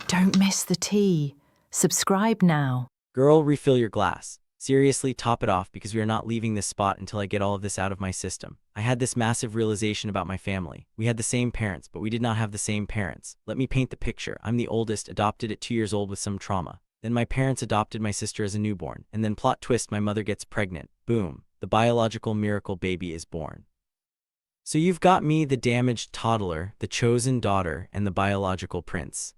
Don't miss the tea. Subscribe now. Girl, refill your glass. Seriously, top it off because we are not leaving this spot until I get all of this out of my system. I had this massive realization about my family. We had the same parents, but we did not have the same parents. Let me paint the picture. I'm the oldest, adopted at 2 years old with some trauma. Then my parents adopted my sister as a newborn, and then plot twist, my mother gets pregnant. Boom. The biological miracle baby is born. So you've got me, the damaged toddler, the chosen daughter, and the biological prince.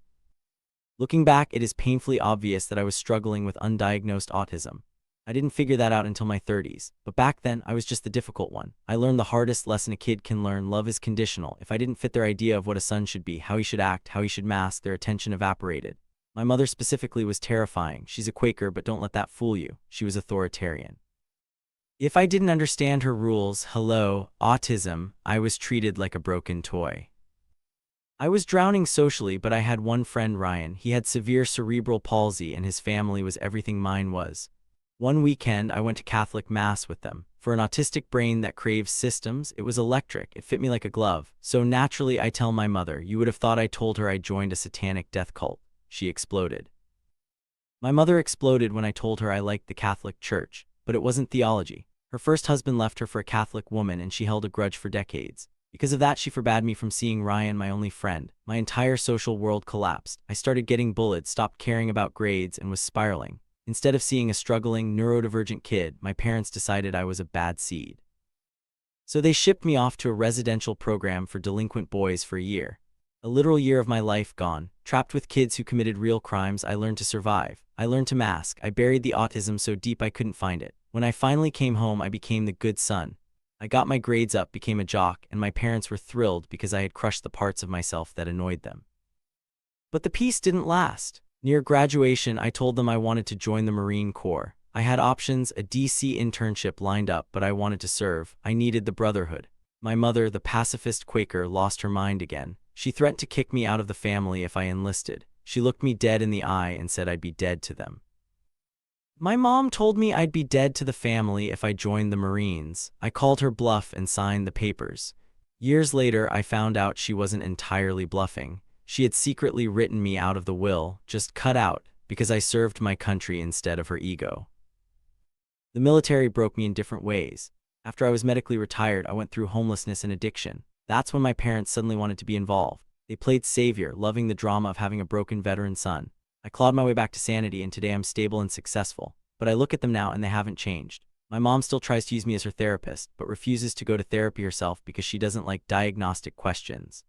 Looking back, it is painfully obvious that I was struggling with undiagnosed autism. I didn't figure that out until my 30s, but back then, I was just the difficult one. I learned the hardest lesson a kid can learn: love is conditional. If I didn't fit their idea of what a son should be, how he should act, how he should mask, their attention evaporated. My mother specifically was terrifying. She's a Quaker, but don't let that fool you. She was authoritarian. If I didn't understand her rules, hello, autism, I was treated like a broken toy. I was drowning socially, but I had one friend, Ryan. He had severe cerebral palsy and his family was everything mine was. One weekend, I went to Catholic Mass with them. For an autistic brain that craves systems, it was electric. It fit me like a glove. So naturally, I tell my mother. You would have thought I told her I joined a satanic death cult. She exploded. My mother exploded when I told her I liked the Catholic Church, but it wasn't theology. Her first husband left her for a Catholic woman and she held a grudge for decades. Because of that, she forbade me from seeing Ryan, my only friend. My entire social world collapsed. I started getting bullied, stopped caring about grades, and was spiraling. Instead of seeing a struggling, neurodivergent kid, my parents decided I was a bad seed. So they shipped me off to a residential program for delinquent boys for a year. A literal year of my life gone. Trapped with kids who committed real crimes, I learned to survive. I learned to mask. I buried the autism so deep I couldn't find it. When I finally came home, I became the good son. I got my grades up, became a jock, and my parents were thrilled because I had crushed the parts of myself that annoyed them. But the peace didn't last. Near graduation, I told them I wanted to join the Marine Corps. I had options, a DC internship lined up, but I wanted to serve. I needed the brotherhood. My mother, the pacifist Quaker, lost her mind again. She threatened to kick me out of the family if I enlisted. She looked me dead in the eye and said I'd be dead to them. My mom told me I'd be dead to the family if I joined the Marines. I called her bluff and signed the papers. Years later, I found out she wasn't entirely bluffing. She had secretly written me out of the will, just cut out, because I served my country instead of her ego. The military broke me in different ways. After I was medically retired, I went through homelessness and addiction. That's when my parents suddenly wanted to be involved. They played savior, loving the drama of having a broken veteran son. I clawed my way back to sanity, and today I'm stable and successful. But I look at them now and they haven't changed. My mom still tries to use me as her therapist, but refuses to go to therapy herself because she doesn't like diagnostic questions.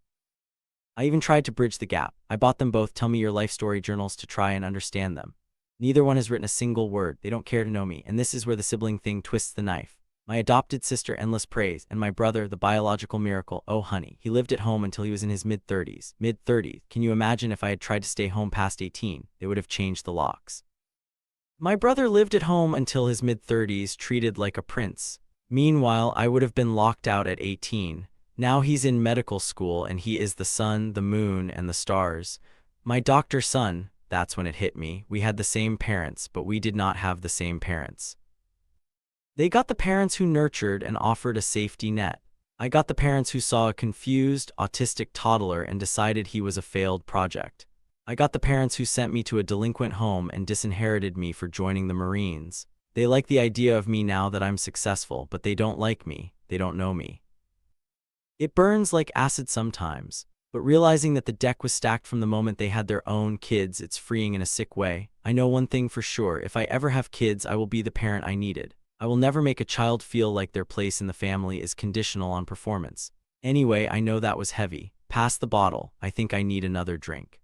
I even tried to bridge the gap. I bought them both Tell Me Your Life Story journals to try and understand them. Neither one has written a single word. They don't care to know me, and this is where the sibling thing twists the knife. My adopted sister, endless praise, and my brother, the biological miracle, oh honey, he lived at home until he was in his mid-30s. Mid-30s. Can you imagine if I had tried to stay home past 18? They would have changed the locks. My brother lived at home until his mid-30s, treated like a prince. Meanwhile, I would have been locked out at 18. Now he's in medical school and he is the sun, the moon, and the stars. My doctor's son, that's when it hit me. We had the same parents, but we did not have the same parents. They got the parents who nurtured and offered a safety net. I got the parents who saw a confused, autistic toddler and decided he was a failed project. I got the parents who sent me to a delinquent home and disinherited me for joining the Marines. They like the idea of me now that I'm successful, but they don't like me. They don't know me. It burns like acid sometimes, but realizing that the deck was stacked from the moment they had their own kids, it's freeing in a sick way. I know one thing for sure: if I ever have kids, I will be the parent I needed. I will never make a child feel like their place in the family is conditional on performance. Anyway, I know that was heavy. Pass the bottle. I think I need another drink.